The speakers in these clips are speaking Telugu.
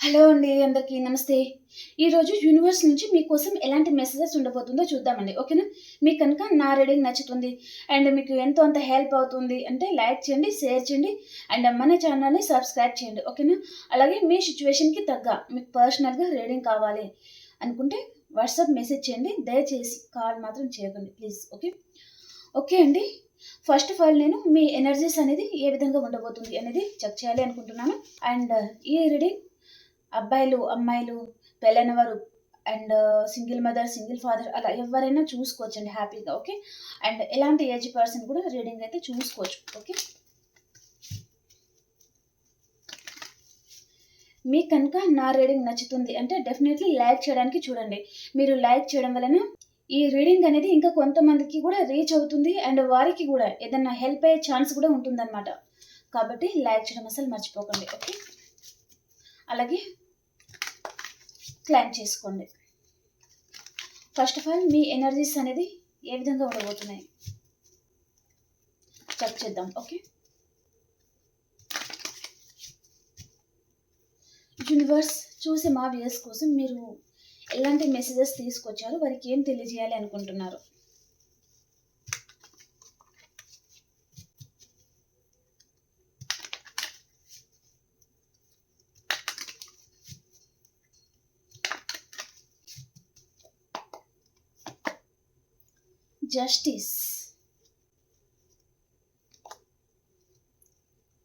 హలో అండి. అందరికీ నమస్తే. ఈరోజు యూనివర్స్ నుంచి మీకోసం ఎలాంటి మెసేజెస్ ఉండబోతుందో చూద్దామండి. ఓకేనా? మీకు కనుక నా రీడింగ్ నచ్చుతుంది అండ్ మీకు ఎంతో అంత హెల్ప్ అవుతుంది అంటే లైక్ చేయండి, షేర్ చేయండి అండ్ మన ఛానల్‌ని సబ్స్క్రైబ్ చేయండి. ఓకేనా? అలాగే మీ సిట్యుయేషన్‌కి తగ్గ మీకు పర్సనల్‌గా రీడింగ్ కావాలి అనుకుంటే వాట్సాప్ మెసేజ్ చేయండి. దయచేసి కాల్ మాత్రం చేయకండి ప్లీజ్. ఓకే? ఓకే అండి. ఫస్ట్ ఆఫ్ ఆల్ నేను మీ ఎనర్జీస్ అనేది ఏ విధంగా ఉండబోతుంది అనేది చెక్ చేయాలి అనుకుంటున్నాను. అండ్ ఈ రీడింగ్ అబ్బాయిలు, అమ్మాయిలు, పెళ్ళైన వారు and single mother, single father అలా ఎవరైనా చూసుకోవచ్చండి హ్యాపీగా. ఓకే. అండ్ ఎలాంటి ఏజ్ పర్సన్ కూడా రీడింగ్ అయితే చూసుకోవచ్చు. ఓకే. మీకు కనుక నా రీడింగ్ నచ్చుతుంది అంటే డెఫినెట్లీ లైక్ చేయడానికి చూడండి. మీరు లైక్ చేయడం వలన ఈ రీడింగ్ అనేది ఇంకా కొంతమందికి కూడా రీచ్ అవుతుంది అండ్ వారికి కూడా ఏదైనా హెల్ప్ అయ్యే ఛాన్స్ కూడా ఉంటుందన్నమాట. కాబట్టి లైక్ చేయడం అసలు మర్చిపోకండి. ఓకే. అలాగే క్లైమ్ చేసుకోండి. First of all me energies అనేది ఏ విధంగా ఉండబోతున్నాయి చెక్ చేద్దాం. ఓకే. యూనివర్స్ చూసే మా వ్యూయర్స్ కోసం మీరు ఎలాంటి మెసేజెస్ తీసుకొచ్చారు, వారికి ఏం తెలియజేయాలి అనుకుంటున్నారు? Justice,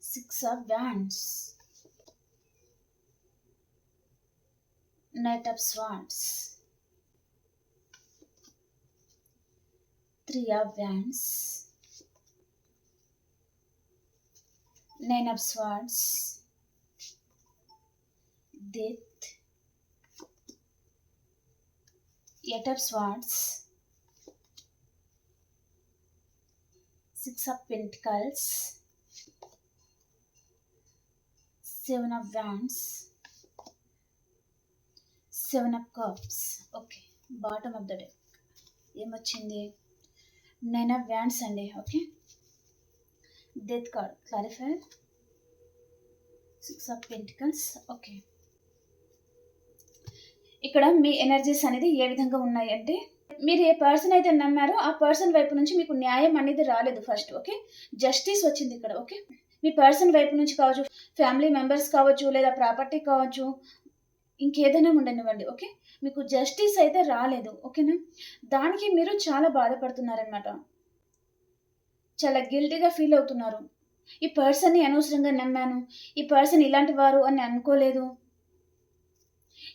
6 of Wands, Knight of Swords, 3 of Wands, 9 of Swords, Death, 8 of Swords, 6 of Pentacles, 7 of Wands, 7 of Cups. Okay. Bottom of the deck ఏమొచ్చింది? 9 of Wands అండి. Okay. Death card clarifier, 6 of Pentacles. Okay. ఇక్కడ మీ ఎనర్జీస్ అనేది ఏ విధంగా ఉన్నాయి అంటే మీరు ఏ పర్సన్ అయితే నమ్మారో ఆ పర్సన్ వైపు నుంచి మీకు న్యాయం అనేది రాలేదు ఫస్ట్. ఓకే. జస్టిస్ వచ్చింది ఇక్కడ. ఓకే. మీ పర్సన్ వైపు నుంచి కావచ్చు, ఫ్యామిలీ మెంబర్స్ కావచ్చు, లేదా ప్రాపర్టీ కావచ్చు, ఇంకేదైనా ఉండనివ్వండి. ఓకే. మీకు జస్టిస్ అయితే రాలేదు. ఓకేనా? దానికి మీరు చాలా బాధపడుతున్నారనమాట. చాలా గిల్టీగా ఫీల్ అవుతున్నారు. ఈ పర్సన్ని అనవసరంగా నమ్మాను, ఈ పర్సన్ ఇలాంటి వారు అని అనుకోలేదు,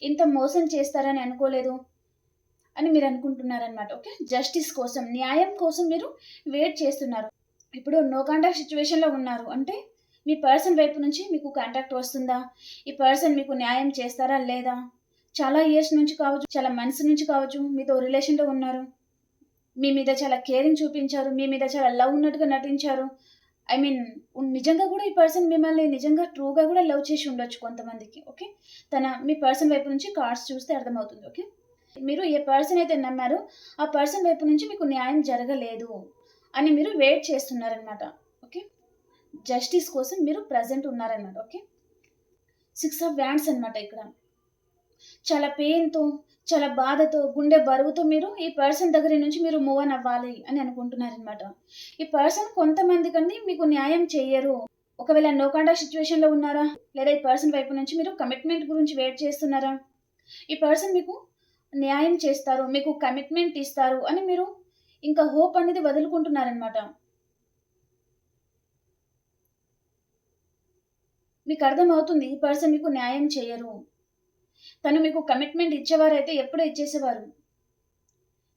ఇంత మోసం చేస్తారని అనుకోలేదు అని మీరు అనుకుంటున్నారనమాట. ఓకే. జస్టిస్ కోసం, న్యాయం కోసం మీరు వెయిట్ చేస్తున్నారు. ఇప్పుడు నో కాంటాక్ట్ సిచ్యువేషన్లో ఉన్నారు అంటే మీ పర్సన్ వైపు నుంచి మీకు కాంటాక్ట్ వస్తుందా, ఈ పర్సన్ మీకు న్యాయం చేస్తారా లేదా, చాలా ఇయర్స్ నుంచి కావచ్చు, చాలా మంత్స్ నుంచి కావచ్చు మీతో రిలేషన్లో ఉన్నారు, మీ మీద చాలా కేరింగ్ చూపించారు, మీ మీద చాలా లవ్ ఉన్నట్టుగా నటించారు. ఐ మీన్ నిజంగా కూడా ఈ పర్సన్ మిమ్మల్ని నిజంగా ట్రూగా కూడా లవ్ చేసి ఉండొచ్చు కొంతమందికి. ఓకే. మీ పర్సన్ వైపు నుంచి కార్డ్స్ చూస్తే అర్థమవుతుంది. ఓకే. మీరు ఏ పర్సన్ అయితే నమ్మారో ఆ పర్సన్ వైపు నుంచి మీకు న్యాయం జరగలేదు అని మీరు వెయిట్ చేస్తున్నారనమాట. ఓకే. జస్టిస్ కోసం మీరు ప్రజెంట్ ఉన్నారనమాట. ఓకే. 6 ఆఫ్ వ్యాండ్స్ అనమాట. ఇక్కడ చాలా పెయిన్తో, చాలా బాధతో, గుండె బరువుతో మీరు ఈ పర్సన్ దగ్గర నుంచి మీరు మూవ్ ఆన్ అవ్వాలి అని అనుకుంటున్నారనమాట. ఈ పర్సన్ కొంతమంది కండి మీకు న్యాయం చేయరు. ఒకవేళ నో కాంటాక్ట్ సిచ్యువేషన్లో ఉన్నారా, లేదా ఈ పర్సన్ వైపు నుంచి మీరు కమిట్మెంట్ గురించి వెయిట్ చేస్తున్నారా, ఈ పర్సన్ మీకు న్యాయం చేస్తారు, మీకు కమిట్మెంట్ ఇస్తారు అని మీరు ఇంకా హోప్ అనేది వదులుకుంటున్నారనమాట. మీకు అర్థమవుతుంది ఈ పర్సన్ మీకు న్యాయం చేయరు. తను మీకు కమిట్మెంట్ ఇచ్చేవారైతే ఎప్పుడో ఇచ్చేసేవారు.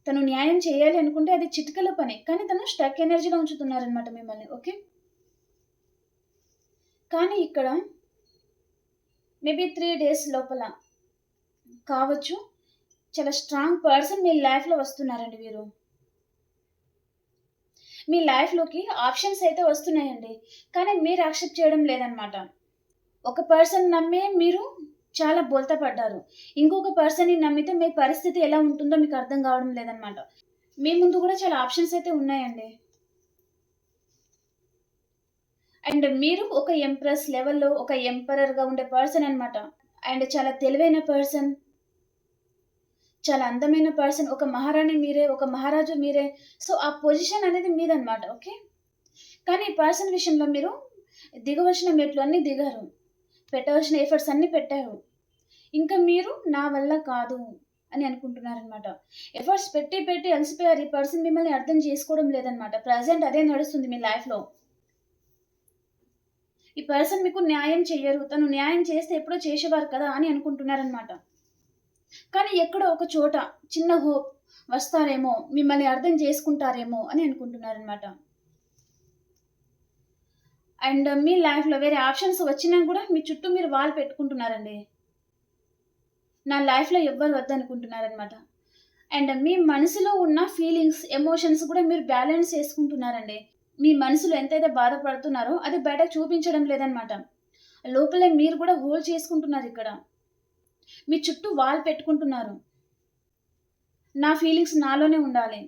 తను న్యాయం చేయాలి అనుకుంటే అది చిటికల పని, కానీ తను స్టక్ ఎనర్జీలో ఉంచుతున్నారనమాట మిమ్మల్ని. ఓకే. కానీ ఇక్కడ మేబీ 3 days లోపల కావచ్చు చాలా స్ట్రాంగ్ పర్సన్ మీ లైఫ్లో వస్తున్నారండి. వీరు మీ లైఫ్లోకి ఆప్షన్స్ అయితే వస్తున్నాయండి, కానీ మీరు యాక్సెప్ట్ చేయడం లేదనమాట. ఒక పర్సన్ నమ్మే మీరు చాలా బోల్తా పడ్డారు, ఇంకొక పర్సన్ని నమ్మితే మీ పరిస్థితి ఎలా ఉంటుందో మీకు అర్థం కావడం లేదనమాట. మీ ముందు కూడా చాలా ఆప్షన్స్ అయితే ఉన్నాయండి. అండ్ మీరు ఒక ఎంప్రెస్ లెవెల్లో ఒక ఎంపరర్గా ఉండే పర్సన్ అనమాట. అండ్ చాలా తెలివైన పర్సన్, చాలా అందమైన పర్సన్, ఒక మహారాణి మీరే, ఒక మహారాజు మీరే. సో ఆ పొజిషన్ అనేది మీదనమాట. ఓకే. కానీ ఈ పర్సన్ విషయంలో మీరు దిగవలసిన మెట్లు అన్నీ దిగారు, పెట్టవలసిన ఎఫర్ట్స్ అన్నీ పెట్టారు. ఇంకా మీరు నా వల్ల కాదు అని అనుకుంటున్నారనమాట. ఎఫర్ట్స్ పెట్టి పెట్టి అలసిపోయారు. ఈ పర్సన్ మిమ్మల్ని అర్థం చేసుకోవడం లేదనమాట. ప్రజెంట్ అదే నడుస్తుంది మీ లైఫ్లో. ఈ పర్సన్ మీకు న్యాయం చెయ్యరు, తను న్యాయం చేస్తే ఎప్పుడో చేసేవారు కదా అని అనుకుంటున్నారనమాట. కానీ ఎక్కడో ఒక చోట చిన్న హోప్, వస్తారేమో, మిమ్మల్ని అర్థం చేసుకుంటారేమో అని అనుకుంటున్నారనమాట. అండ్ మీ లైఫ్లో వేరే ఆప్షన్స్ వచ్చినా కూడా మీ చుట్టూ మీరు వాల్ పెట్టుకుంటున్నారండి. నా లైఫ్లో ఎవ్వరు వద్దనుకుంటున్నారనమాట. అండ్ మీ మనసులో ఉన్న ఫీలింగ్స్, ఎమోషన్స్ కూడా మీరు బ్యాలెన్స్ చేసుకుంటున్నారండి. మీ మనసులో ఎంతైతే బాధపడుతున్నారో అది బయటకు చూపించడం లేదనమాట. లోపలే మీరు కూడా హోల్డ్ చేసుకుంటున్నారు. ఇక్కడ మీ చుట్టూ వాల్ పెట్టుకుంటున్నారు. నా ఫీలింగ్స్ నాలోనే ఉండాలి,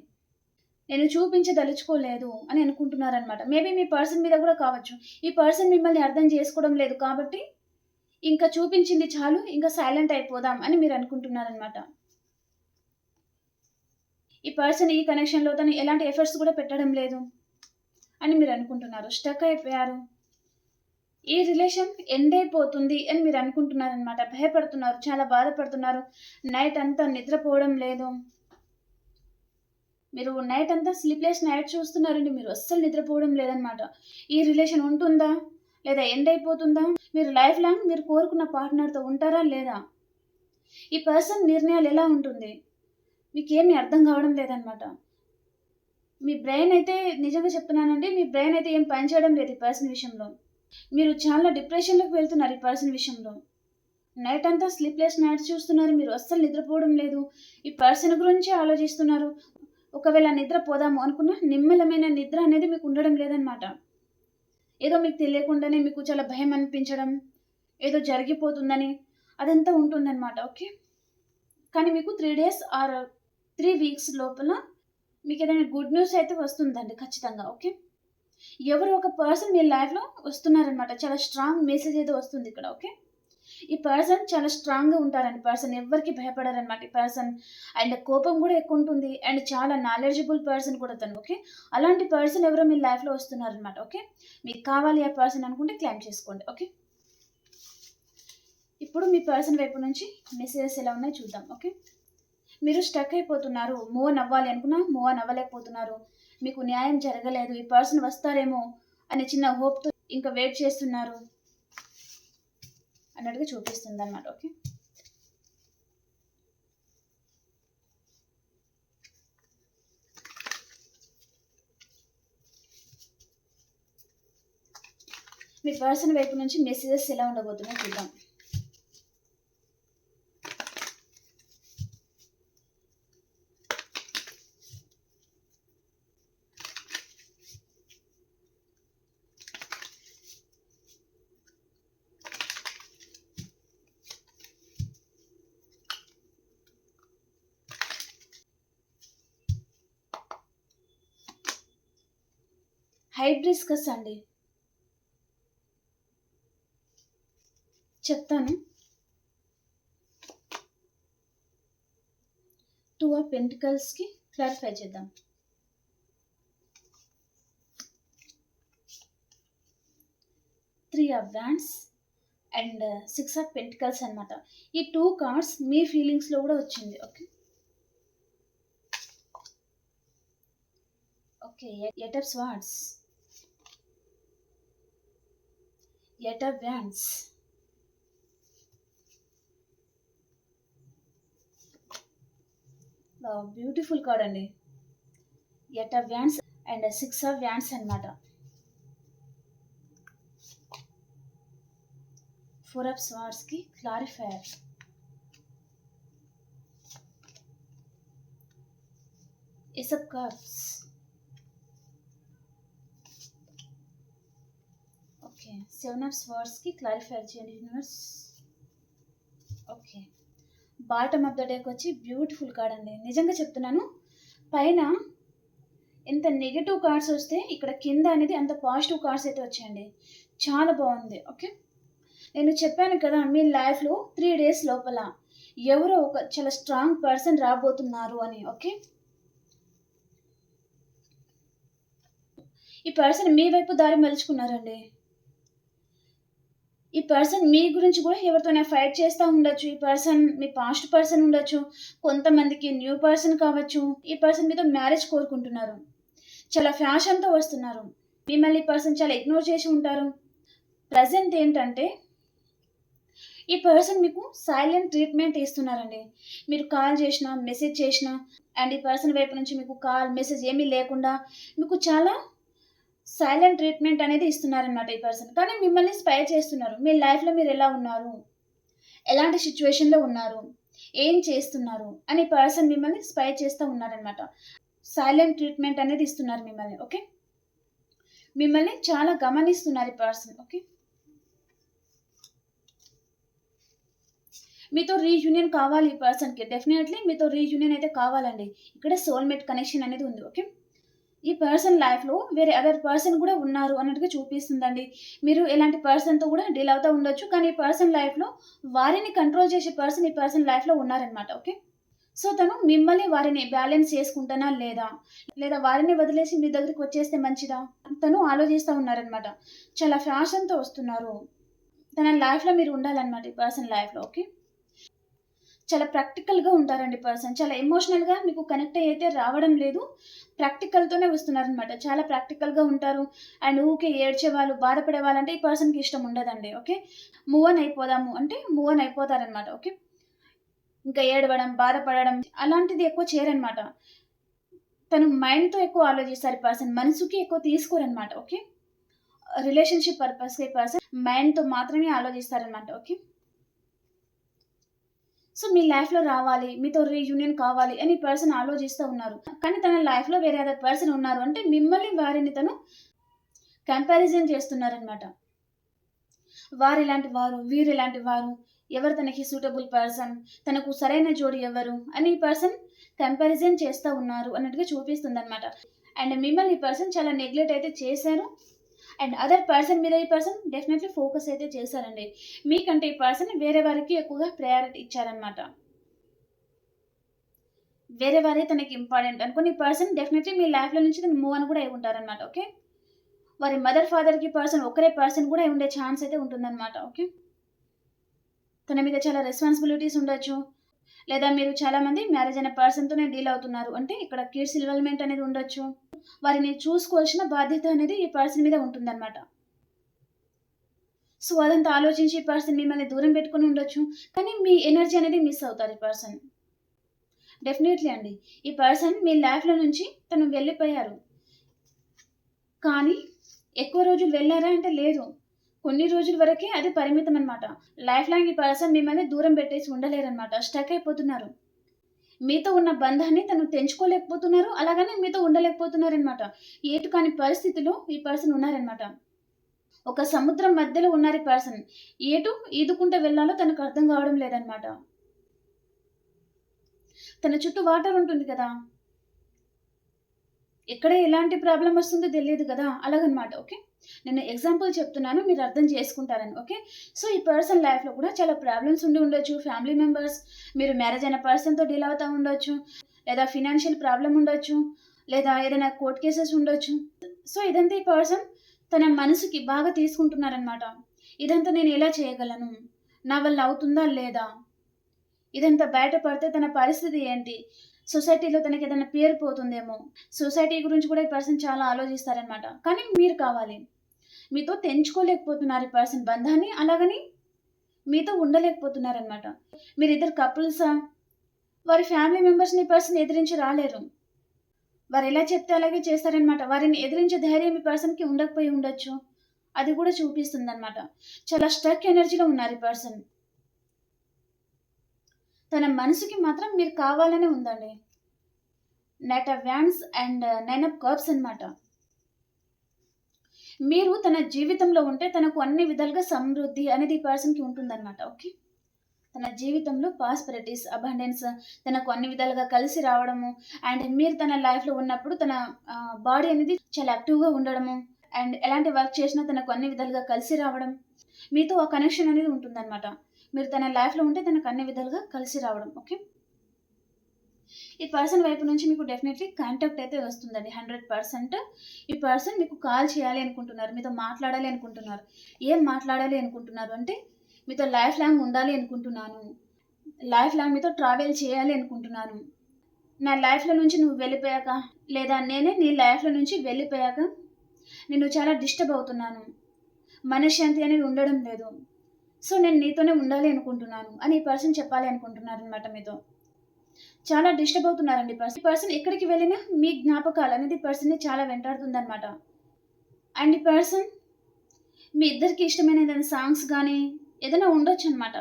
నేను చూపించదలుచుకోలేదు అని అనుకుంటున్నారనమాట. మేబీ మీ పర్సన్ మీద కూడా కావచ్చు. ఈ పర్సన్ మిమ్మల్ని అర్థం చేసుకోవడం లేదు కాబట్టి ఇంకా చూపించింది చాలు, ఇంకా సైలెంట్ అయిపోదాం అని మీరు అనుకుంటున్నారనమాట. ఈ పర్సన్ ఈ కనెక్షన్లో తను ఎలాంటి ఎఫర్ట్స్ కూడా పెట్టడం లేదు అని మీరు అనుకుంటున్నారు. స్టక్ అయిపోయారు. ఈ రిలేషన్ ఎండ్ అయిపోతుంది అని మీరు అనుకుంటున్నారనమాట. భయపడుతున్నారు, చాలా బాధపడుతున్నారు. నైట్ అంతా నిద్రపోవడం లేదు. మీరు నైట్ అంతా స్లీప్లెస్ నైట్ చూస్తున్నారండి. మీరు అస్సలు నిద్రపోవడం లేదనమాట. ఈ రిలేషన్ ఉంటుందా లేదా ఎండ్ అయిపోతుందా? మీరు లైఫ్ లాంగ్ మీరు కోరుకున్న పార్ట్నర్తో ఉంటారా లేదా? ఈ పర్సన్ నిర్ణయాలు ఎలా ఉంటుంది మీకేమీ అర్థం కావడం లేదనమాట. మీ బ్రెయిన్ అయితే, నిజంగా చెప్తున్నానండి, మీ బ్రెయిన్ అయితే ఏం పనిచేయడం లేదు ఈ పర్సన్ విషయంలో. మీరు చాలా డిప్రెషన్లోకి వెళ్తున్నారు ఈ పర్సన్ విషయంలో. నైట్ అంతా స్లీప్లెస్ నైట్స్ చూస్తున్నారు. మీరు అస్సలు నిద్రపోవడం లేదు. ఈ పర్సన్ గురించి ఆలోచిస్తున్నారు. ఒకవేళ నిద్ర పోదాము అనుకున్న నిమ్మలమైన నిద్ర అనేది మీకు ఉండడం లేదనమాట. ఏదో మీకు తెలియకుండానే మీకు చాలా భయం అనిపించడం, ఏదో జరిగిపోతుందని అదంతా ఉంటుందన్నమాట. ఓకే. కానీ మీకు 3 days ఆర్ 3 weeks లోపల మీకు ఏదైనా గుడ్ న్యూస్ అయితే వస్తుందండి ఖచ్చితంగా. ఓకే. ఎవరు ఒక పర్సన్ మీ లైఫ్లో వస్తున్నారనమాట. చాలా స్ట్రాంగ్ మెసేజ్ అయితే వస్తుంది ఇక్కడ. ఓకే. ఈ పర్సన్ చాలా స్ట్రాంగ్గా ఉంటారండి. పర్సన్ ఎవరికి భయపడారనమాట ఈ పర్సన్. అండ్ కోపం కూడా ఎక్కువ ఉంటుంది. అండ్ చాలా నాలెడ్జబుల్ పర్సన్ కూడా తను. ఓకే. అలాంటి పర్సన్ ఎవరో మీ లైఫ్లో వస్తున్నారనమాట. ఓకే. మీకు కావాలి ఆ పర్సన్ అనుకుంటే క్లైమ్ చేసుకోండి. ఓకే. ఇప్పుడు మీ పర్సన్ వైపు నుంచి మెసేజెస్ ఎలా ఉన్నాయో చూద్దాం. ఓకే. మీరు స్టక్ అయిపోతున్నారు. మూవ్ ఆన్ అవ్వాలి అనుకున్నా మూవ్ ఆన్ అవ్వలేకపోతున్నారు. మీకు న్యాయం జరగలేదు, ఈ పర్సన్ వస్తారేమో అనే చిన్న హోప్తో ఇంకా వెయిట్ చేస్తున్నారు అన్నట్టుగా చూపిస్తుంది అన్నమాట. ఓకే. మీ పర్సన్ వైపు నుంచి మెసేజెస్ ఎలా ఉండబోతున్నాయో చూద్దాం. హైబ్రిస్కస్ అండి, చెప్తాను. 2 of Pentaclesకి క్లారిఫై చేద్దాం. 3 of Wands and 6 of Pentacles అనమాట. ఈ 2 కార్డ్స్ మీ ఫీలింగ్స్లో కూడా వచ్చింది. Okay. Okay. 8 of Swords, 8 of Wands, beautiful card అండి. 8 of Wands and 6 of Wands అనమాట. 4 of Swordsకి clarifier. Ace of Cups. Okay. 7 of Swordsకి క్లారిఫైర్ చేయండి universe. Okay. Bottom of the డేకి వచ్చి బ్యూటిఫుల్ కార్డ్ అండి. నిజంగా చెప్తున్నాను, పైన ఎంత నెగిటివ్ కార్డ్స్ వస్తే ఇక్కడ కింద అనేది అంత పాజిటివ్ కార్డ్స్ అయితే వచ్చాయండి. చాలా బాగుంది. ఓకే. నేను చెప్పాను కదా, మీ లైఫ్‌లో 3 డేస్ లోపల ఎవరో ఒక చాలా స్ట్రాంగ్ పర్సన్ రాబోతున్నారు అని. ఓకే. ఈ పర్సన్ మీ వైపు దారి మలుచుకున్నారండి. ఈ పర్సన్ మీ గురించి కూడా ఎవరితోనైనా ఫైట్ చేస్తా ఉండొచ్చు. ఈ పర్సన్ మీ పాస్ట్ పర్సన్ ఉండొచ్చు. కొంతమందికి న్యూ పర్సన్ కావచ్చు. ఈ పర్సన్ మీతో మ్యారేజ్ కోరుకుంటున్నారు. చాలా ఫ్యాషన్‌తో వస్తున్నారు. మిమ్మల్ని ఈ పర్సన్ చాలా ఇగ్నోర్ చేసి ఉంటారు. ప్రెజెంట్ ఏంటంటే ఈ పర్సన్ మీకు సైలెంట్ ట్రీట్మెంట్ ఇస్తున్నారండి. మీరు కాల్ చేసినా, మెసేజ్ చేసినా అండ్ ఈ పర్సన్ వైపు నుంచి మీకు కాల్, మెసేజ్ ఏమీ లేకుండా మీకు చాలా సైలెంట్ ట్రీట్మెంట్ అనేది ఇస్తున్నారనమాట ఈ పర్సన్. కానీ మిమ్మల్ని స్పై చేస్తున్నారు. మీ లైఫ్‌లో మీరు ఎలా ఉన్నారు? ఎలాంటి సిట్యుయేషన్‌లో ఉన్నారు? ఏం చేస్తున్నారు? అని పర్సన్ మిమ్మల్ని స్పై చేస్తా ఉన్నారనమాట. సైలెంట్ ట్రీట్మెంట్ అనేది ఇస్తున్నారు మిమ్మల్ని. ఓకే. మిమ్మల్ని చాలా గమనిస్తున్నారు ఈ పర్సన్. ఓకే. మీతో రీయూనియన్ కావాలి ఈ పర్సన్‌కి. డెఫినెట్‌లీ మీతో రీయూనియన్ అయితే కావాలండి. ఇక్కడ సోల్‌మేట్ కనెక్షన్ అనేది ఉంది. ఓకే. ఈ పర్సన్ లైఫ్‌లో వేరే అదర్ పర్సన్ కూడా ఉన్నారు అన్నట్టుగా చూపిస్తుందండి. మీరు ఎలాంటి పర్సన్‌తో కూడా డీల్ అవుతా ఉండొచ్చు. కానీ ఈ పర్సన్ లైఫ్‌లో వారిని కంట్రోల్ చేసే పర్సన్ ఈ పర్సన్ లైఫ్‌లో ఉన్నారనమాట. ఓకే. సో, తను మిమ్మల్ని, వారిని బ్యాలెన్స్ చేసుకుంటానా లేదా? లేదా వారిని వదిలేసి మీ దగ్గరికి వచ్చేస్తే మంచిదా? తను ఆలోచిస్తా ఉన్నారనమాట. చాలా ఫ్యాషన్‌తో వస్తున్నారు. తన లైఫ్‌లో మీరు ఉండాలనమాట ఈ పర్సన్ లైఫ్‌లో. ఓకే. చాలా ప్రాక్టికల్‌గా ఉంటారండి పర్సన్. చాలా ఎమోషనల్‌గా మీకు కనెక్ట్ అయితే రావడం లేదు. ప్రాక్టికల్‌తోనే వస్తున్నారనమాట. చాలా ప్రాక్టికల్‌గా ఉంటారు. అండ్ ఊకే ఏడ్చేవాళ్ళు, బాధపడే వాళ్ళంటే ఈ పర్సన్‌కి ఇష్టం ఉండదండి. ఓకే. మూవ్ ఆన్ అయిపోదాము అంటే మూవ్ ఆన్ అయిపోతారనమాట. ఓకే. ఇంకా ఏడవడం, బాధపడడం అలాంటిది ఎక్కువ చేయరనమాట. తను మైండ్‌తో ఎక్కువ ఆలోచిస్తారు ఈ పర్సన్. మనసుకి ఎక్కువ తీసుకోరనమాట. ఓకే. రిలేషన్‌షిప్ పర్పస్‌గా ఈ పర్సన్ మైండ్‌తో మాత్రమే ఆలోచిస్తారనమాట. ఓకే. సో, మీ లైఫ్‌లో రావాలి, మీతో రీయూనియన్ కావాలి అని ఈ పర్సన్ ఆలోచిస్తూ ఉన్నారు. కానీ తన లైఫ్‌లో వేరే అదర్ పర్సన్ ఉన్నారు అంటే మిమ్మల్ని, వారిని తను కంపారిజన్ చేస్తున్నారనమాట. వారిలాంటి వారు, వీరిలాంటి వారు, ఎవరు తనకి సూటబుల్ పర్సన్, తనకు సరైన జోడి ఎవరు అని ఈ పర్సన్ కంపారిజన్ చేస్తా ఉన్నారు అన్నట్టుగా చూపిస్తుందనమాట. అండ్ మిమ్మల్ని ఈ పర్సన్ చాలా నెగ్లెక్ట్ అయితే చేశారు. అండ్ అదర్ పర్సన్ మీద ఈ పర్సన్ డెఫినెట్లీ ఫోకస్ అయితే చేశారండి. మీకంటే ఈ పర్సన్ వేరే వారికి ఎక్కువగా ప్రయారిటీ ఇచ్చారనమాట. వేరే వారే తనకి ఇంపార్టెంట్ అనుకుని ఈ పర్సన్ డెఫినెట్లీ మీ లైఫ్‌లో నుంచి తను మూవ్ ఆన్ కూడా అయి ఉంటారనమాట. ఓకే. వారి మదర్, ఫాదర్‌కి పర్సన్ ఒకరే పర్సన్ కూడా అయి ఉండే ఛాన్స్ అయితే ఉంటుందనమాట. ఓకే. తన మీద చాలా రెస్పాన్సిబిలిటీస్ ఉండొచ్చు. లేదా మీరు చాలామంది మ్యారేజ్ అయిన పర్సన్‌తోనే డీల్ అవుతున్నారు. అంటే ఇక్కడ కిడ్స్ ఇన్వాల్వ్‌మెంట్ అనేది ఉండొచ్చు. వారిని చూసుకోవాల్సిన బాధ్యత అనేది ఈ పర్సన్ మీద ఉంటుందనమాట. సో, అదంతా ఆలోచించి ఈ పర్సన్ మిమ్మల్ని దూరం పెట్టుకొని ఉండొచ్చు. కానీ మీ ఎనర్జీ అనేది మిస్ అవుతారు ఈ పర్సన్. డెఫినెట్‌లీ అండి. ఈ పర్సన్ మీ లైఫ్‌లో నుంచి తను వెళ్ళిపోయారు. కానీ ఎక్కువ రోజులు వెళ్లారా అంటే లేదు. కొన్ని రోజుల వరకే అది పరిమితం అనమాట. లైఫ్ లాంగ్ ఈ పర్సన్ మిమ్మల్ని దూరం పెట్టేసి ఉండలేరనమాట. స్టక్ అయిపోతున్నారు. మీతో ఉన్న బంధాన్ని తను తెంచుకోలేకపోతున్నారు. అలాగని మీతో ఉండలేకపోతున్నారనమాట. ఏటు కాని పరిస్థితిలో ఈ పర్సన్ ఉన్నారనమాట. ఒక సముద్రం మధ్యలో ఉన్నారు ఈ పర్సన్. ఎటు ఈదుకుంటూ వెళ్ళాలో తనకు అర్థం కావడం లేదనమాట. తన చుట్టూ వాటర్ ఉంటుంది కదా! ఎక్కడ ఎలాంటి ప్రాబ్లమ్ వస్తుందో తెలియదు కదా! అలాగనమాట. ఓకే. నేను ఎగ్జాంపుల్ చెప్తున్నాను. మీరు అర్థం చేసుకుంటారని. ఓకే. సో, ఈ పర్సన్ లైఫ్‌లో కూడా చాలా ప్రాబ్లమ్స్ ఉండి ఉండొచ్చు. ఫ్యామిలీ మెంబర్స్, మీరు మ్యారేజ్ అయిన పర్సన్‌తో డీల్ అవుతా ఉండొచ్చు. లేదా ఫినాన్షియల్ ప్రాబ్లమ్ ఉండొచ్చు. లేదా ఏదైనా కోర్ట్ కేసెస్ ఉండొచ్చు. సో, ఇదంతా ఈ పర్సన్ తన మనసుకి బాగా తీసుకుంటున్నారనమాట. ఇదంతా నేను ఎలా చేయగలను? నా వల్ల అవుతుందా? లేదా? ఇదంతా బయట పడితే తన పరిస్థితి ఏంటి? సొసైటీలో తనకేదైనా పేరు పోతుందేమో! సొసైటీ గురించి కూడా ఈ పర్సన్ చాలా ఆలోచిస్తారనమాట. కానీ మీరు కావాలి. మీతో తెంచుకోలేకపోతున్నారు ఈ పర్సన్ బంధాన్ని. అలాగని మీతో ఉండలేకపోతున్నారనమాట. మీరిద్దరు కపుల్సా? వారి ఫ్యామిలీ మెంబర్స్‌ని ఈ పర్సన్ ఎదిరించి రాలేరు. వారెలా చెప్తే అలాగే చేస్తారనమాట. వారిని ఎదిరించే ధైర్యం ఈ పర్సన్‌కి ఉండకపోయి ఉండొచ్చు. అది కూడా చూపిస్తుందనమాట. చాలా స్ట్రక్ ఎనర్జీలో ఉన్నారు ఈ పర్సన్. తన మనసుకి మాత్రం మీరు కావాలనే ఉందండి. Knight of wands and nine of cups అనమాట. మీరు తన జీవితంలో ఉంటే తనకు అన్ని విధాలుగా సమృద్ధి అనేది ఈ పర్సన్‌కి ఉంటుందనమాట. ఓకే. తన జీవితంలో ప్రాస్పెరిటీస్, అబండెన్స్ తనకు అన్ని విధాలుగా కలిసి రావడము అండ్ మీరు తన లైఫ్‌లో ఉన్నప్పుడు తన బాడీ అనేది చాలా యాక్టివ్‌గా ఉండడము అండ్ ఎలాంటి వర్క్ చేసినా తనకు అన్ని విధాలుగా కలిసి రావడం. మీతో ఆ కనెక్షన్ అనేది ఉంటుందన్నమాట. మీరు తన లైఫ్లో ఉంటే తనకు అన్ని విధాలుగా కలిసి రావడం. ఓకే, ఈ పర్సన్ వైపు నుంచి మీకు డెఫినెట్లీ కాంటాక్ట్ అయితే వస్తుందండి 100%. ఈ పర్సన్ మీకు కాల్ చేయాలి అనుకుంటున్నారు, మీతో మాట్లాడాలి అనుకుంటున్నారు. ఏం మాట్లాడాలి అనుకుంటున్నారు అంటే, మీతో లైఫ్ లాంగ్ ఉండాలి అనుకుంటున్నాను, లైఫ్ లాంగ్ మీతో ట్రావెల్ చేయాలి అనుకుంటున్నాను, నా లైఫ్లో నుంచి నువ్వు వెళ్ళిపోయాక, లేదా నేనే నీ లైఫ్లో నుంచి వెళ్ళిపోయాక నేను చాలా డిస్టర్బ్ అవుతున్నాను, మనశ్శాంతి అనేది ఉండడం లేదు, సో నేను నీతోనే ఉండాలి అనుకుంటున్నాను అని ఈ పర్సన్ చెప్పాలి అనుకుంటున్నారు అనమాట. మీతో చాలా డిస్టర్బ్ అవుతున్నారండి. ఈ పర్సన్ ఎక్కడికి వెళ్ళినా మీ జ్ఞాపకాలు అనేది పర్సన్ని చాలా వెంటాడుతుందన్నమాట. అండ్ ఈ పర్సన్ మీ ఇద్దరికి ఇష్టమైన ఏదైనా సాంగ్స్ కానీ ఏదైనా ఉండొచ్చు అనమాట,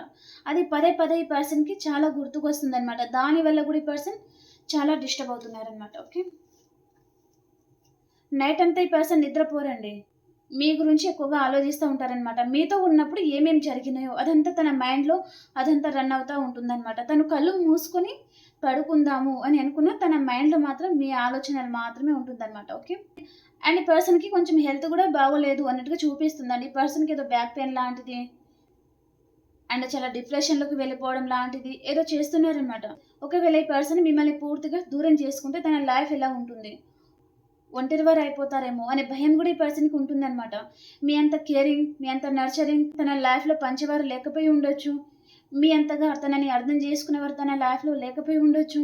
అది పదే పదే ఈ పర్సన్కి చాలా గుర్తుకొస్తుంది అనమాట. దానివల్ల కూడా ఈ పర్సన్ చాలా డిస్టర్బ్ అవుతున్నారనమాట. ఓకే, నైట్ అంతా ఈ పర్సన్ నిద్రపోరండి, మీ గురించి ఎక్కువగా ఆలోచిస్తూ ఉంటారనమాట. మీతో ఉన్నప్పుడు ఏమేమి జరిగినాయో అదంతా తన మైండ్లో అదంతా రన్ అవుతూ ఉంటుందన్నమాట. తను కళ్ళు మూసుకొని పడుకుందాము అని అనుకున్న తన మైండ్లో మాత్రం మీ ఆలోచనలు మాత్రమే ఉంటుందన్నమాట. ఓకే, అండ్ ఈ పర్సన్కి కొంచెం హెల్త్ కూడా బాగోలేదు అన్నట్టుగా చూపిస్తుందండి. ఈ పర్సన్కి ఏదో బ్యాక్ పెయిన్ లాంటిది అండ్ చాలా డిప్రెషన్లోకి వెళ్ళిపోవడం లాంటిది ఏదో చేస్తున్నారనమాట. ఒకవేళ ఈ పర్సన్ మిమ్మల్ని పూర్తిగా దూరం చేసుకుంటే తన లైఫ్ ఎలా ఉంటుంది, ఒంటరివారు అయిపోతారేమో అనే భయం కూడా ఈ పర్సన్కి ఉంటుందన్నమాట. మీ అంత కేరింగ్, మీ అంత నర్చరింగ్ తన లైఫ్లో పంచేవారు లేకపోయి ఉండొచ్చు, మీ అంతగా తనని అర్థం చేసుకునేవారు తన లైఫ్లో లేకపోయి ఉండొచ్చు.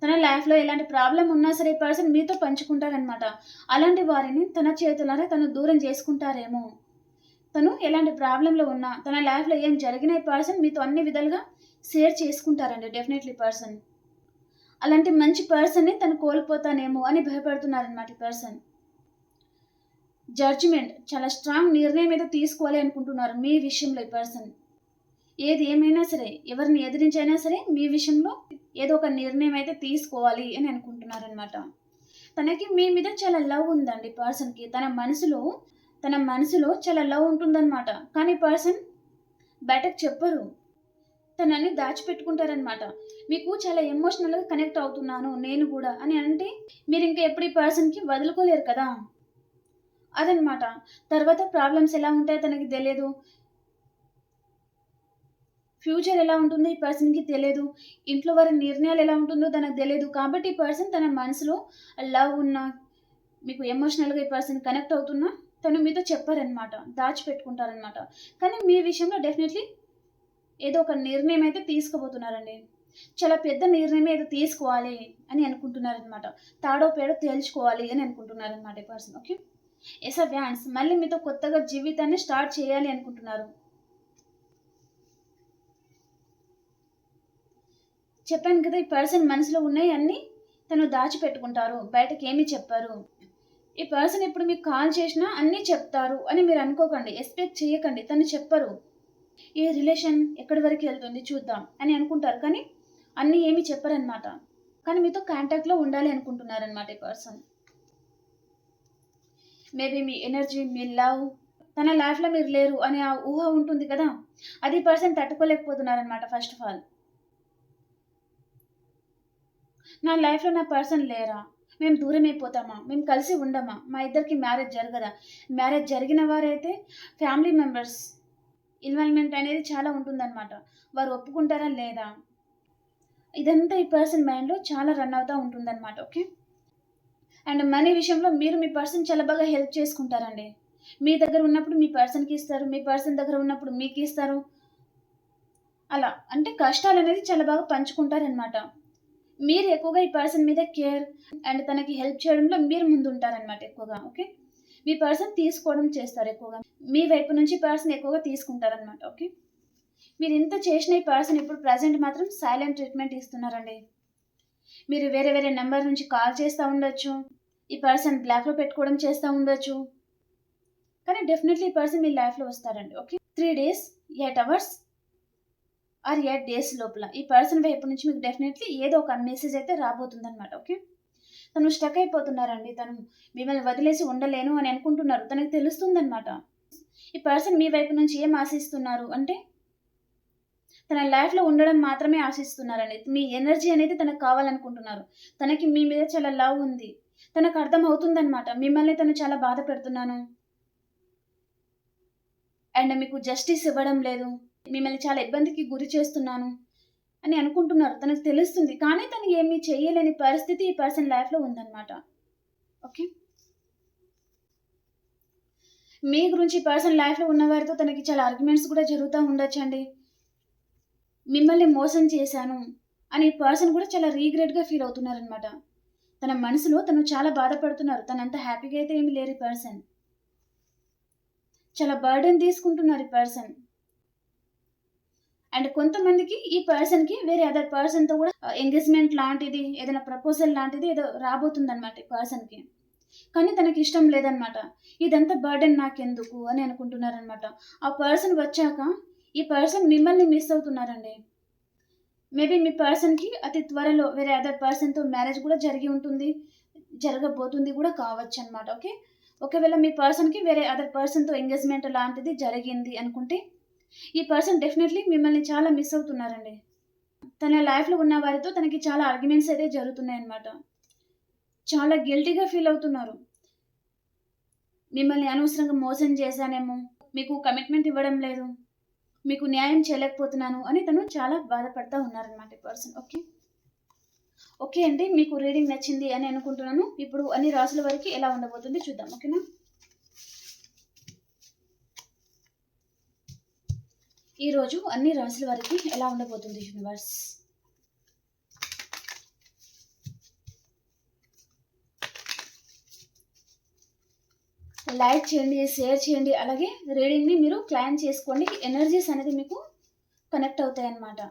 తన లైఫ్లో ఎలాంటి ప్రాబ్లం ఉన్నా సరే ఈ పర్సన్ మీతో పంచుకుంటారనమాట. అలాంటి వారిని తన చేతులారా తను దూరం చేసుకుంటారేమో. తను ఎలాంటి ప్రాబ్లంలో ఉన్నా తన లైఫ్లో ఏం జరిగిన ఈ పర్సన్ మీతో అన్ని విధాలుగా షేర్ చేసుకుంటారండి డెఫినెట్లీ పర్సన్. అలాంటి మంచి పర్సన్ని తను కోల్పోతానేమో అని భయపడుతున్నారనమాట ఈ పర్సన్. జడ్జిమెంట్, చాలా స్ట్రాంగ్ నిర్ణయం ఏదో తీసుకోవాలి అనుకుంటున్నారు మీ విషయంలో ఈ పర్సన్. ఏది ఏమైనా సరే, ఎవరిని ఎదిరించైనా సరే మీ విషయంలో ఏదో ఒక నిర్ణయం అయితే తీసుకోవాలి అని అనుకుంటున్నారనమాట. తనకి మీ మీద చాలా లవ్ ఉందండి పర్సన్కి. తన మనసులో చాలా లవ్ ఉంటుందన్నమాట. కానీ పర్సన్ బయటకు చెప్పరు, తనని దాచిపెట్టుకుంటారనమాట. మీకు చాలా ఎమోషనల్గా కనెక్ట్ అవుతున్నాను నేను కూడా అని అంటే మీరు ఇంకా ఎప్పుడు ఈ పర్సన్కి వదులుకోలేరు కదా, అదనమాట. తర్వాత ప్రాబ్లమ్స్ ఎలా ఉంటాయో తనకి తెలియదు, ఫ్యూచర్ ఎలా ఉంటుందో ఈ పర్సన్కి తెలియదు, ఇంట్లో వారి నిర్ణయాలు ఎలా ఉంటుందో తనకు తెలియదు. కాబట్టి ఈ పర్సన్ తన మనసులో లవ్ ఉన్నా, మీకు ఎమోషనల్గా ఈ పర్సన్ కనెక్ట్ అవుతున్నా తను మీతో చెప్పారనమాట, దాచిపెట్టుకుంటారనమాట. కానీ మీ విషయంలో డెఫినెట్లీ ఏదో ఒక నిర్ణయం అయితే తీసుకోబోతున్నారండి. చాలా పెద్ద నిర్ణయం ఏదో తీసుకోవాలి అని అనుకుంటున్నారనమాట. తాడో పేడో తేల్చుకోవాలి అని అనుకుంటున్నారనమాట ఈ పర్సన్. ఓకే, ఎస్ వ్యాన్స్ మళ్ళీ మీతో కొత్తగా జీవితాన్ని స్టార్ట్ చేయాలి అనుకుంటున్నారు. చెప్పాను కదా, ఈ పర్సన్ మనసులో ఉన్నాయి అన్నీ తను దాచిపెట్టుకుంటారు, బయటకి ఏమీ చెప్పారు. ఈ పర్సన్ ఇప్పుడు మీకు కాల్ చేసినా అన్నీ చెప్తారు అని మీరు అనుకోకండి, ఎక్స్పెక్ట్ చేయకండి. తను చెప్పరు, ఈ రిలేషన్ ఎక్కడి వరకు వెళ్తుంది చూద్దాం అని అనుకుంటారు, కానీ అన్నీ ఏమీ చెప్పరనమాట. కానీ మీతో కాంటాక్ట్లో ఉండాలి అనుకుంటున్నారనమాట ఈ పర్సన్. మేబీ మీ ఎనర్జీ, మీ లవ్ తన లైఫ్లో మీరు లేరు అనే ఆ ఊహ ఉంటుంది కదా, అది పర్సన్ తట్టుకోలేకపోతున్నారనమాట. ఫస్ట్ ఆఫ్ ఆల్, నా లైఫ్లో నా పర్సన్ లేరా, మేము దూరం అయిపోతామా, మేము కలిసి ఉండమా, మా ఇద్దరికి మ్యారేజ్ జరగదా, మ్యారేజ్ జరిగిన వారైతే ఫ్యామిలీ మెంబర్స్ ఇన్వాల్వ్మెంట్ అనేది చాలా ఉంటుందన్నమాట, వారు ఒప్పుకుంటారా లేదా, ఇదంతా ఈ పర్సన్ మైండ్లో చాలా రన్ అవుతూ ఉంటుందన్నమాట. ఓకే, అండ్ మనీ విషయంలో మీరు మీ పర్సన్ చాలా బాగా హెల్ప్ చేసుకుంటారండి. మీ దగ్గర ఉన్నప్పుడు మీ పర్సన్కి ఇస్తారు, మీ పర్సన్ దగ్గర ఉన్నప్పుడు మీకు ఇస్తారు. అలా అంటే కష్టాలు అనేది చాలా బాగా పంచుకుంటారనమాట. మీరు ఎక్కువగా ఈ పర్సన్ మీద కేర్ అండ్ తనకి హెల్ప్ చేయడంలో మీరు ముందు ఉంటారనమాట ఎక్కువగా. ఓకే, మీ పర్సన్ తీసుకోవడం చేస్తారు ఎక్కువగా, మీ వైపు నుంచి పర్సన్ ఎక్కువగా తీసుకుంటారనమాట. ఓకే, మీరు ఇంత చేసిన ఈ పర్సన్ ఇప్పుడు ప్రజెంట్ మాత్రం సైలెంట్ ట్రీట్మెంట్ ఇస్తున్నారండి. మీరు వేరే వేరే నెంబర్ నుంచి కాల్ చేస్తూ ఉండొచ్చు, ఈ పర్సన్ బ్లాక్లో పెట్టుకోవడం చేస్తూ ఉండొచ్చు, కానీ డెఫినెట్లీ ఈ పర్సన్ మీ లైఫ్లో వస్తారండి. Okay, 3 days 8 hours or 8 days లోపల ఈ పర్సన్ వైపు నుంచి మీకు డెఫినెట్లీ ఏదో ఒక మెసేజ్ అయితే రాబోతుందన్నమాట. ఓకే, తను స్టక్ అయిపోతున్నారండి, తను మిమ్మల్ని వదిలేసి ఉండలేను అని అనుకుంటున్నారు, తనకు తెలుస్తుందన్నమాట. ఈ పర్సన్ మీ వైపు నుంచి ఏం ఆశిస్తున్నారు అంటే తన లైఫ్లో ఉండడం మాత్రమే ఆశిస్తున్నారండి. మీ ఎనర్జీ అనేది తనకు కావాలనుకుంటున్నారు. తనకి మీ మీద చాలా లవ్ ఉంది, తనకు అర్థం అవుతుందన్నమాట మిమ్మల్ని తను చాలా బాధ పెడుతున్నాను అండ్ మీకు జస్టిస్ ఇవ్వడం లేదు, మిమ్మల్ని చాలా ఇబ్బందికి గురి చేస్తున్నాను అని అనుకుంటున్నారు. తనకు తెలుస్తుంది, కానీ తను ఏమీ చేయలేని పరిస్థితి ఈ పర్సన్ లైఫ్లో ఉందన్నమాట. ఓకే, మీ గురించి పర్సన్ లైఫ్లో ఉన్నవారితో తనకి చాలా ఆర్గ్యుమెంట్స్ కూడా జరుగుతూ ఉండొచ్చండి. మిమ్మల్ని మోసం చేశాను అని పర్సన్ కూడా చాలా రీగ్రెట్గా ఫీల్ అవుతున్నారనమాట. తన మనసులో తను చాలా బాధపడుతున్నారు. తనంత హ్యాపీగా అయితే ఏమి లేరు ఈ పర్సన్. చాలా బర్డెన్ తీసుకుంటున్నారు ఈ పర్సన్. అండ్ కొంతమందికి ఈ పర్సన్కి వేరే అదర్ పర్సన్తో కూడా ఎంగేజ్మెంట్ లాంటిది, ఏదైనా ప్రపోజల్ లాంటిది ఏదో రాబోతుంది అనమాట ఈ పర్సన్కి. కానీ తనకి ఇష్టం లేదనమాట. ఇదంతా బర్డెన్ నాకెందుకు అని అనుకుంటున్నారనమాట. ఆ పర్సన్ వచ్చాక ఈ పర్సన్ మిమ్మల్ని మిస్ అవుతున్నారండి. మేబీ మీ పర్సన్కి అతి త్వరలో వేరే అదర్ పర్సన్తో మ్యారేజ్ కూడా జరిగి ఉంటుంది, జరగబోతుంది కూడా కావచ్చు అనమాట. ఓకే, ఒకవేళ మీ పర్సన్కి వేరే అదర్ పర్సన్తో ఎంగేజ్మెంట్ లాంటిది జరిగింది అనుకుంటే ఈ పర్సన్ డెఫినెట్లీ మిమ్మల్ని చాలా మిస్ అవుతున్నారండి. తన లైఫ్లో ఉన్న వారితో తనకి చాలా ఆర్గ్యుమెంట్స్ అయితే జరుగుతున్నాయి అనమాట. చాలా గిల్టీగా ఫీల్ అవుతున్నారు. మిమ్మల్ని అనవసరంగా మోసం చేశానేమో, మీకు కమిట్మెంట్ ఇవ్వడం లేదు, మీకు న్యాయం చేయలేకపోతున్నాను అని తను చాలా బాధపడుతూ ఉన్నారనమాట ఈ పర్సన్. ఓకే అండి, మీకు రీడింగ్ నచ్చింది అని అనుకుంటున్నాను. ఇప్పుడు అన్ని రాసుల వరకు ఎలా ఉండబోతుంది చూద్దాం. ఓకేనా, ఈరోజు అన్ని రాసుల వరకు ఎలా ఉండబోతుంది యూనివర్స్. లైక్ చేయండి, షేర్ చేయండి, అలాగే రీడింగ్ని మీరు క్లైమ్ చేసుకోండి. ఎనర్జీస్ అనేది మీకు కనెక్ట్ అవుతాయి అన్నమాట.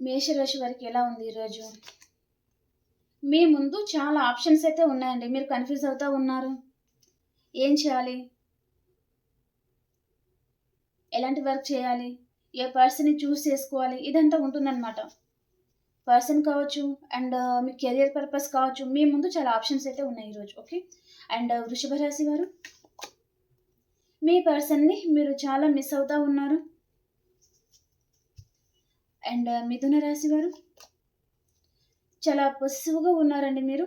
మేషరాశి వారికి ఎలా ఉంది ఈరోజు? మీ ముందు చాలా ఆప్షన్స్ అయితే ఉన్నాయండి. మీరు కన్ఫ్యూజ్ అవుతూ ఉన్నారు, ఏం చేయాలి, ఎలాంటి వర్క్ చేయాలి, ఏ పర్సన్ని చూస్ చేసుకోవాలి, ఇదంతా ఉంటుందన్నమాట. పర్సన్ కావచ్చు అండ్ మీ కెరియర్ పర్పస్ కావచ్చు, మీ ముందు చాలా ఆప్షన్స్ అయితే ఉన్నాయి ఈరోజు. ఓకే, అండ్ వృషభ రాశి వారు, మీ పర్సన్ని మీరు చాలా మిస్ అవుతూ ఉన్నారు. అండ్ మిథున రాశి వారు, చాలా పొసిసివ్గా ఉన్నారండి మీరు.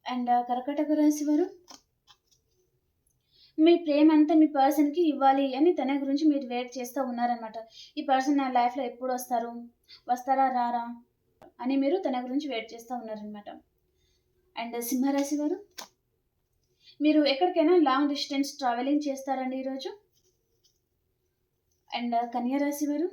అండ్ కర్కాటక రాశి వారు, మీ ప్రేమ అంతా మీ పర్సన్కి ఇవ్వాలి అని తన గురించి మీరు వెయిట్ చేస్తూ ఉన్నారనమాట. ఈ పర్సన్ నా లైఫ్లో ఎప్పుడు వస్తారు, వస్తారా రారా అని మీరు తన గురించి వెయిట్ చేస్తూ ఉన్నారనమాట. అండ్ సింహరాశి వారు, మీరు ఎక్కడికైనా లాంగ్ డిస్టెన్స్ ట్రావెలింగ్ చేస్తారండి ఈరోజు. అండ్ కన్యారాశి వారు,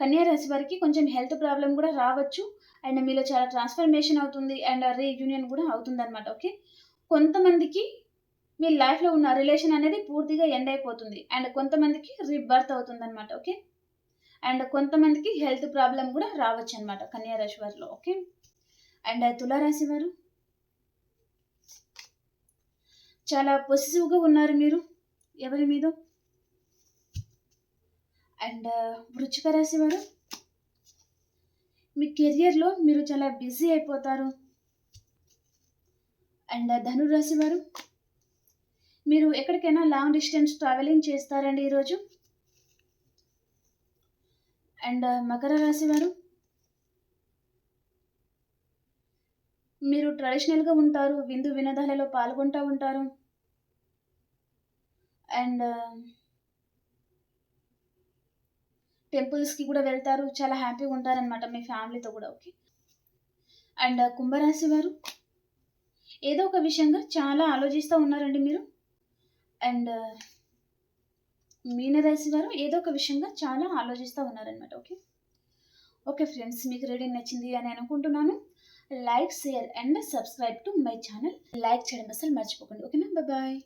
కన్యారాశి వారికి కొంచెం హెల్త్ ప్రాబ్లం కూడా రావచ్చు. అండ్ మీలో చాలా ట్రాన్స్ఫర్మేషన్ అవుతుంది అండ్ రీయూనియన్ కూడా అవుతుంది అనమాట. ఓకే, కొంతమందికి మీ లైఫ్లో ఉన్న రిలేషన్ అనేది పూర్తిగా ఎండ్ అయిపోతుంది అండ్ కొంతమందికి రీబర్త్ అవుతుంది అనమాట. ఓకే, అండ్ కొంతమందికి హెల్త్ ప్రాబ్లం కూడా రావచ్చు అనమాట కన్యారాశి వారిలో. ఓకే, అండ్ తులారాశి వారు, చాలా పొసిసివ్గా ఉన్నారు మీరు ఎవరి మీద. అండ్ వృశ్చిక రాశి వారు, మీ కెరియర్లో మీరు చాలా బిజీ అయిపోతారు. అండ్ ధనురాశి వారు, మీరు ఎక్కడికైనా లాంగ్ డిస్టెన్స్ ట్రావెలింగ్ చేస్తారండి ఈరోజు. అండ్ మకర రాశి వారు, మీరు ట్రెడిషనల్గా ఉంటారు, విందు వినోదాలలో పాల్గొంటూ ఉంటారు. అండ్ టెంపుల్స్కి కూడా వెళ్తారు, చాలా హ్యాపీగా ఉంటారనమాట మీ ఫ్యామిలీతో కూడా. ఓకే, అండ్ కుంభరాశి వారు, ఏదో ఒక విషయంగా చాలా ఆలోచిస్తూ ఉన్నారండి మీరు. అండ్ మీనరాశి వారు, ఏదో ఒక విషయంగా చాలా ఆలోచిస్తూ ఉన్నారనమాట. ఓకే ఫ్రెండ్స్, మీకు రీడింగ్ నచ్చింది అని అనుకుంటున్నాను. Like, share and subscribe to my channel. Like చేయడం అసలు మర్చిపోకండి. ఓకేనా, బాయ్.